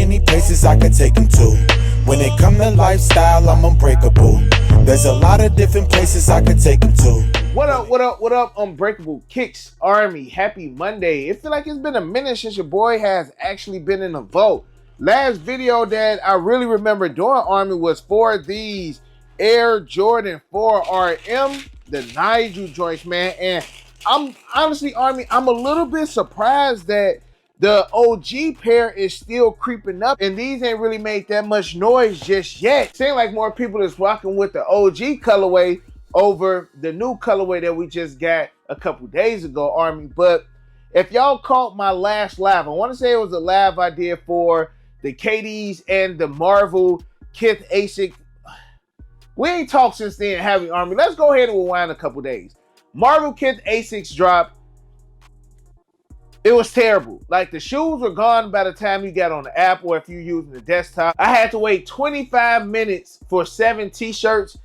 many places I could take them to. When it come to lifestyle, I'm unbreakable. There's a lot of different places I could take them to. What up, Unbreakable Kicks Army? Happy Monday. It feel like it's been a minute since your boy has actually been in a vote. Last video that I really remember doing, Army, was for these Air Jordan 4 RM, the Nigel joints, man. And I'm honestly, Army, I'm a little bit surprised that the OG pair is still creeping up, and these ain't really made that much noise just yet. Seems like more people is rocking with the OG colorway over the new colorway that we just got a couple days ago, Army. But if y'all caught my last live, I want to say it was a live I did for the KDs and the Marvel Kith ASIC. We ain't talked since then, have we, Army? Let's go ahead and rewind a couple days. Marvel Kith ASICs dropped. It was terrible. Like, the shoes were gone by the time you got on the app, or if you're using the desktop. I had to wait 25 minutes for 7 t-shirts.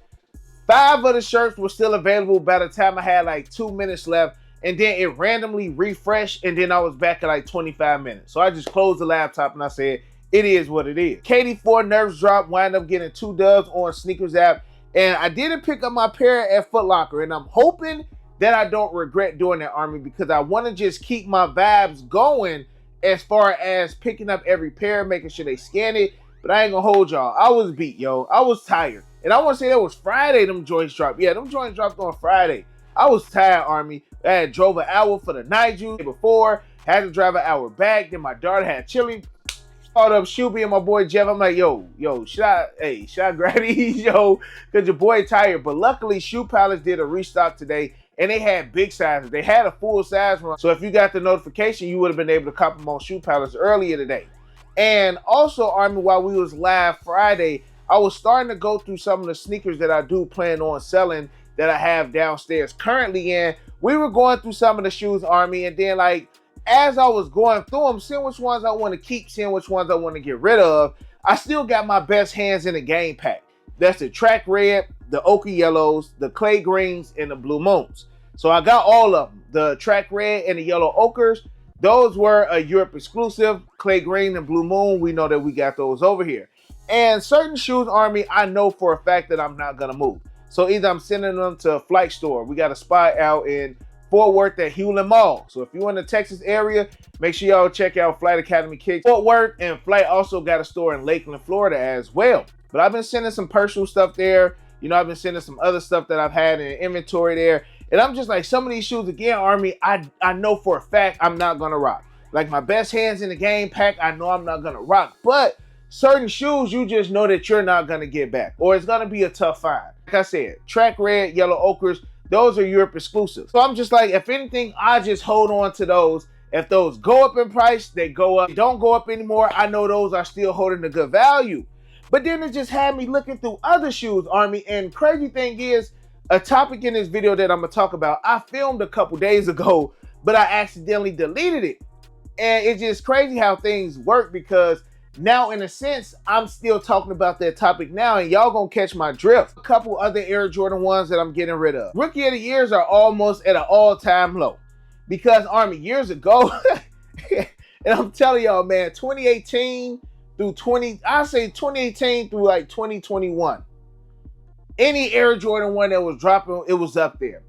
5 of the shirts were still available by the time I had like 2 minutes left. And then it randomly refreshed, and then I was back at like 25 minutes. So I just closed the laptop and I said, it is what it is. KD4 Nerves drop, wind up getting 2 dubs on Sneakers app. And I didn't pick up my pair at Foot Locker. And I'm hoping that I don't regret doing that, Army, because I want to just keep my vibes going as far as picking up every pair, making sure they scan it. But I ain't gonna hold y'all. I was beat, yo. I was tired. And I want to say that was Friday them joints dropped. Yeah, them joints dropped on Friday. I was tired, Army. I had drove an hour for the Nigel before, had to drive an hour back. Then my daughter had chili. Called up Shuby and my boy Jeff. I'm like, yo, should I grab these, yo? Because your boy tired. But luckily, Shoe Palace did a restock today, and they had big sizes. They had a full size run. So if you got the notification, you would have been able to cop them on Shoe Palace earlier today. And also, Army, while we was live Friday, I was starting to go through some of the sneakers that I do plan on selling that I have downstairs currently in. We were going through some of the shoes, Army, and then, like, as I was going through them, seeing which ones I want to keep, seeing which ones I want to get rid of, I still got my best hands in the game pack. That's the Track Red, the Ochre Yellows, the Clay Greens, and the Blue Moons. So I got all of them. The Track Red and the Yellow Ochres, those were a Europe exclusive. Clay Green and Blue Moon, we know that we got those over here. And certain shoes, Army, I know for a fact that I'm not going to move. So either I'm sending them to a Flight store. We got a spot out in Fort Worth at Hewlin Mall. So if you're in the Texas area, make sure y'all check out Flight Academy Kicks. Fort Worth and Flight also got a store in Lakeland, Florida as well. But I've been sending some personal stuff there. You know, I've been sending some other stuff that I've had in inventory there. And I'm just like, some of these shoes, again, Army, I know for a fact I'm not going to rock. Like, my best hands in the game pack, I know I'm not going to rock. But certain shoes, you just know that you're not going to get back, or it's going to be a tough find. Like I said, Track Red, Yellow Ochres, those are Europe exclusives. So I'm just like, if anything, I just hold on to those. If those go up in price, they go up. If they don't go up anymore, I know those are still holding a good value. But then it just had me looking through other shoes, Army. And crazy thing is, a topic in this video that I'm going to talk about, I filmed a couple days ago, but I accidentally deleted it. And it's just crazy how things work, because now, in a sense, I'm still talking about that topic now, and y'all gonna catch my drift. A couple other Air Jordan 1s that I'm getting rid of. Rookie of the Years are almost at an all-time low. Because, Army, years ago, and I'm telling y'all, man, 2018 through 2018 through like 2021, any Air Jordan 1 that was dropping, it was up there.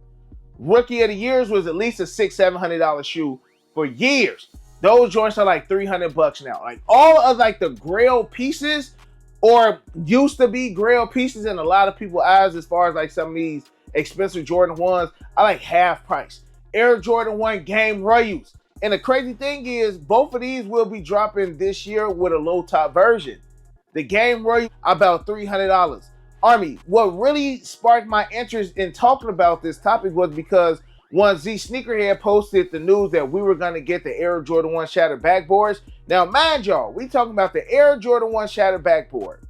Rookie of the Years was at least a $600-700 shoe for years. Those joints are like $300 now. Like, all of like the grail pieces, or used to be grail pieces in a lot of people's eyes, as far as like some of these expensive Jordan 1s, are like half price. Air Jordan 1 Game Royals. And the crazy thing is, both of these will be dropping this year with a low top version. The Game Royal, about $300. Army, what really sparked my interest in talking about this topic was because one Z Sneakerhead posted the news that we were going to get the Air Jordan 1 shattered backboards. Now, mind y'all, we talking about the Air Jordan 1 shattered backboard.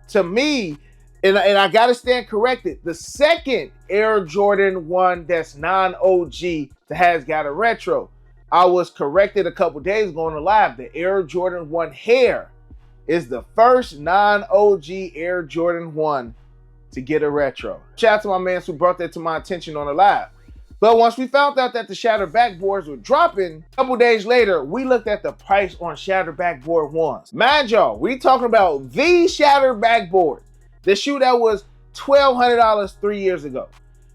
To me, and I got to stand corrected, the second Air Jordan 1 that's non-OG that has got a retro. I was corrected a couple days ago on the live. The Air Jordan 1 Hair is the first non-OG Air Jordan 1 to get a retro. Shout out to my man who brought that to my attention on the live. But once we found out that the shattered backboards were dropping, a couple days later, we looked at the price on shattered backboard ones. Mind y'all, we talking about the shattered backboard. The shoe that was $1,200 3 years ago.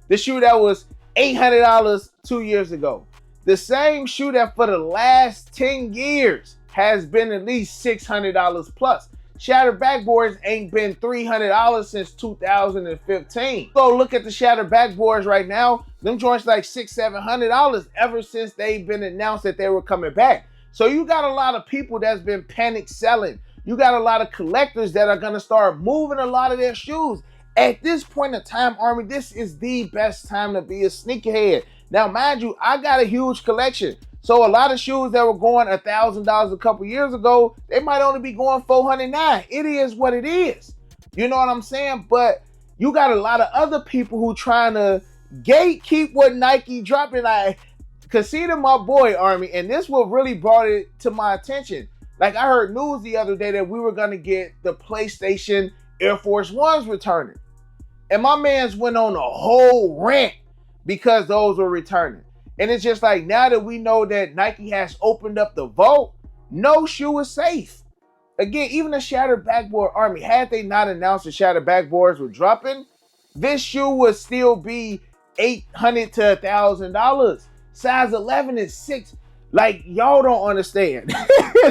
The shoe that was $800 2 years ago. The same shoe that for the last 10 years has been at least $600 plus. Shattered backboards ain't been $300 since 2015. Go look at the shattered backboards right now. Them joints like $600-700 ever since they've been announced that they were coming back. So you got a lot of people that's been panic selling. You got a lot of collectors that are gonna start moving a lot of their shoes. At this point in time, Army, this is the best time to be a sneakerhead. Now, mind you, I got a huge collection. So a lot of shoes that were going $1,000 a couple years ago, they might only be going $409. It is what it is. You know what I'm saying? But you got a lot of other people who trying to gatekeep what Nike dropping. I consider my boy, Army, and this what really brought it to my attention. Like, I heard news the other day that we were going to get the PlayStation Air Force Ones returning. And my man's went on a whole rant because those were returning. And it's just like, now that we know that Nike has opened up the vault, no shoe is safe. Again, even the shattered backboard, Army, had they not announced the shattered backboards were dropping, this shoe would still be $800 to $1,000. Size 11 is 6. Like, y'all don't understand.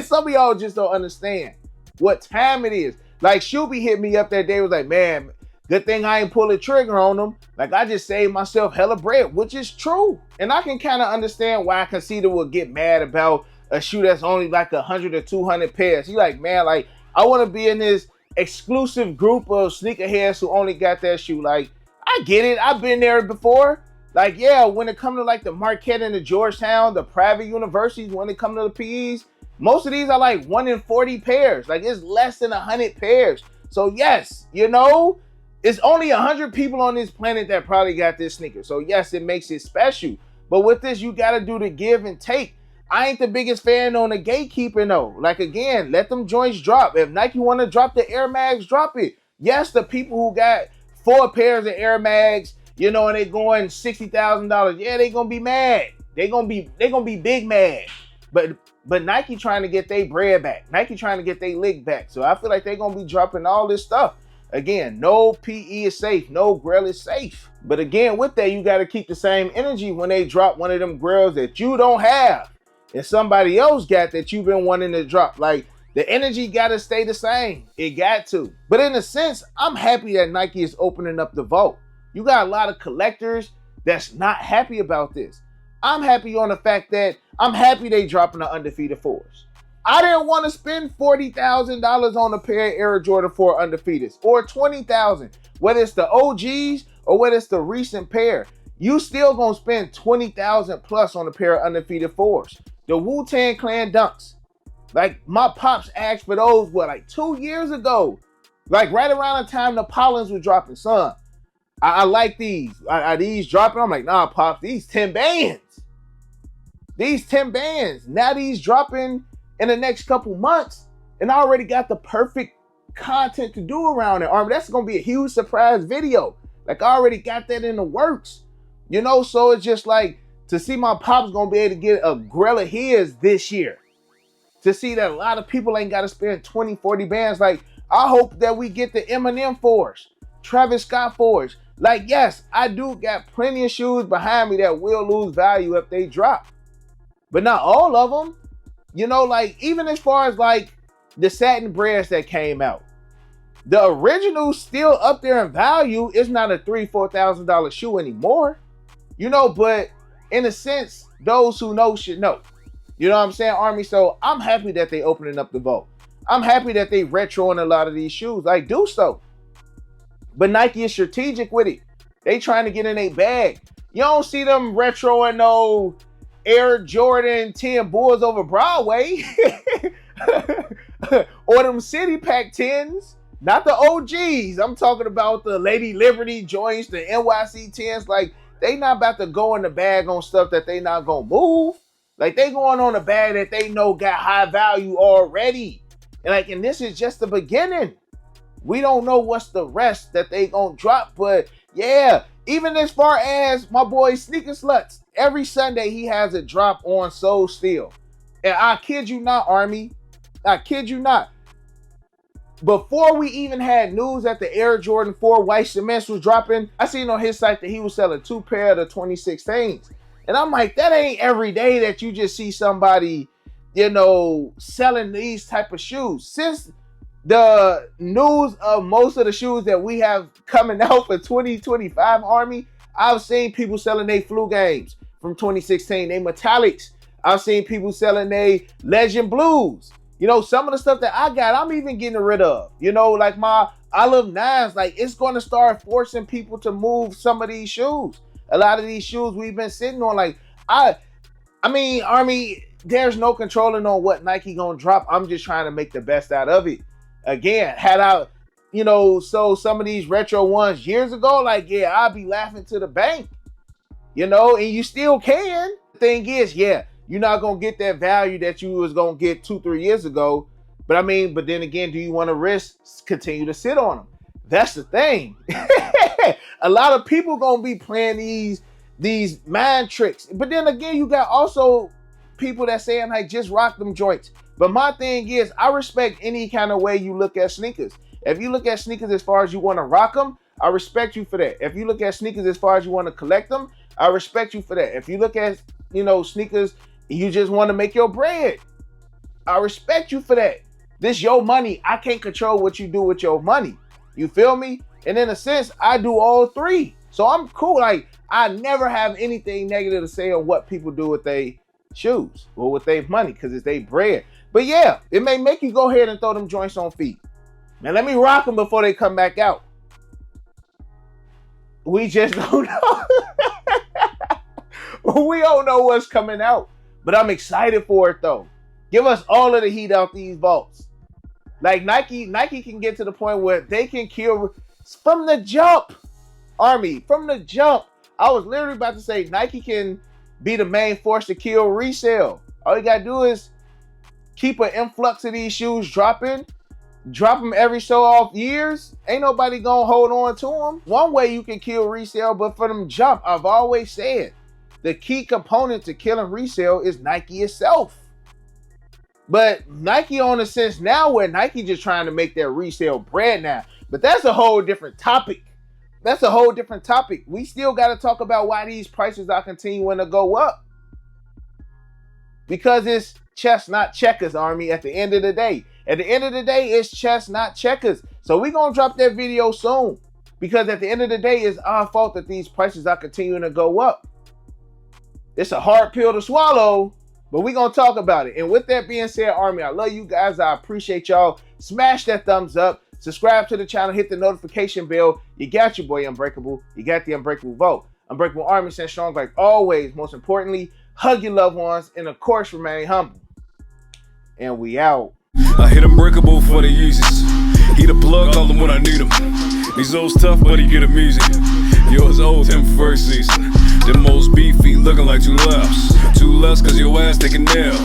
Some of y'all just don't understand what time it is. Like, Shuby hit me up that day, was like, man, good thing I ain't pull a trigger on them. Like, I just saved myself hella bread, which is true. And I can kind of understand why Conceited would get mad about a shoe that's only like 100 or 200 pairs. He like, man, like, I want to be in this exclusive group of sneakerheads who only got that shoe. Like, I get it. I've been there before. Like, yeah, when it comes to like the Marquette and the Georgetown, the private universities, when it comes to the PEs, most of these are like 1 in 40 pairs. Like, it's less than 100 pairs. So yes, you know, it's only 100 people on this planet that probably got this sneaker. So yes, it makes it special. But with this, you got to do the give and take. I ain't the biggest fan on the gatekeeping though. Like, again, let them joints drop. If Nike want to drop the Air Mags, drop it. Yes, the people who got 4 pairs of Air Mags, you know, and they going $60,000, yeah, they gonna be mad. They gonna be big mad. But Nike trying to get their bread back. Nike trying to get their lick back. So I feel like they're gonna be dropping all this stuff. Again, no PE is safe, no grill is safe. But again, with that, you got to keep the same energy when they drop one of them grills that you don't have and somebody else got that you've been wanting to drop. Like, the energy got to stay the same. It got to. But in a sense, I'm happy that Nike is opening up the vault. You got a lot of collectors that's not happy about this. I'm happy on the fact that I'm happy they dropping the undefeated 4s. I didn't want to spend $40,000 on a pair of Air Jordan 4 undefeateds or $20,000, whether it's the OGs or whether it's the recent pair. You still gonna spend $20,000 plus on a pair of undefeated 4s. The Wu-Tang Clan dunks. Like, my pops asked for those, what, like 2 years ago? Like, right around the time the Pollins were dropping. Son, I like these. Are these dropping? I'm like, nah, pops, these 10 bands. These 10 bands. Now these dropping in the next couple months, and I already got the perfect content to do around it. Army, that's gonna be a huge surprise video. Like, I already got that in the works, you know. So it's just like, to see my pops gonna be able to get a grill of his this year, to see that a lot of people ain't gotta spend 20-40 bands. Like, I hope that we get the Eminem 4s, Travis Scott 4s. Like, yes, I do got plenty of shoes behind me that will lose value if they drop, but not all of them. You know, like, even as far as like the satin breads that came out, the original still up there in value. It's not a $3,000-4,000 shoe anymore, you know. But in a sense, those who know should know. You know what I'm saying, Army? So I'm happy that they opening up the vault. I'm happy that they retroing a lot of these shoes. Like, do so. But Nike is strategic with it. They trying to get in a bag. You don't see them retroing no Air Jordan 10 Bulls over Broadway or them City Pack 10s, not the OGs. I'm talking about the Lady Liberty joints, the NYC 10s. Like, they not about to go in the bag on stuff that they not gonna move. Like, they going on a bag that they know got high value already. And this is just the beginning. We don't know what's the rest that they gonna drop, but Yeah, even as far as my boy Sneaker Sluts, every Sunday he has a drop on Soul Steel. And I kid you not, Army, I kid you not. Before we even had news that the Air Jordan 4 white cements was dropping, I seen on his site that he was selling 2 pair of the 2016s. And I'm like, that ain't every day that you just see somebody, you know, selling these type of shoes. Since the news of most of the shoes that we have coming out for 2025, Army, I've seen people selling their flu games from 2016, they metallics. I've seen people selling their Legend Blues. You know, some of the stuff that I got, I'm even getting rid of. You know, like my Olive 9s, like it's going to start forcing people to move some of these shoes. A lot of these shoes we've been sitting on, like, I mean, Army, there's no controlling on what Nike gonna drop. I'm just trying to make the best out of it. Again, had I, you know, sold some of these retro ones years ago, like, yeah, I'd be laughing to the bank. You know, and you still can. The thing is, yeah, you're not going to get that value that you was going to get 2-3 years ago. But I mean, but then again, do you want to risk continue to sit on them? That's the thing. A lot of people going to be playing these mind tricks. But then again, you got also people that saying, like, just rock them joints. But my thing is, I respect any kind of way you look at sneakers. If you look at sneakers as far as you want to rock them, I respect you for that. If you look at sneakers as far as you want to collect them, I respect you for that. If you look at, you know, sneakers, you just want to make your bread, I respect you for that. This your money. I can't control what you do with your money. You feel me? And in a sense, I do all three. So I'm cool. Like, I never have anything negative to say on what people do with their shoes or with their money, because it's their bread. But yeah, it may make you go ahead and throw them joints on feet. Man, let me rock them before they come back out. We just don't know. We don't know what's coming out. But I'm excited for it, though. Give us all of the heat out these vaults. Like, Nike can get to the point where they can kill from the jump. Army, from the jump. I was literally about to say Nike can be the main force to kill resale. All you got to do is keep an influx of these shoes dropping. Drop them every so off years. Ain't nobody going to hold on to them. One way you can kill resale, but for them jump, I've always said, the key component to killing resale is Nike itself. But Nike on a sense now where Nike just trying to make their resale bread now. But that's a whole different topic. That's a whole different topic. We still got to talk about why these prices are continuing to go up. Because it's chess, not checkers, Army, at the end of the day. At the end of the day, it's chess, not checkers. So we're going to drop that video soon. Because at the end of the day, it's our fault that these prices are continuing to go up. It's a hard pill to swallow, but we're going to talk about it. And with that being said, Army, I love you guys. I appreciate y'all. Smash that thumbs up. Subscribe to the channel. Hit the notification bell. You got your boy Unbreakable. You got the Unbreakable vote. Unbreakable Army, stand strong like always. Most importantly, hug your loved ones. And of course, remain humble. And we out. I hit Unbreakable for the Yeezys. He the plug, call him when I need him. These old tough, but he get him easy. Yours old him first season. Them most beefy, looking like 2 laps. 2 less, cause your ass taking nail.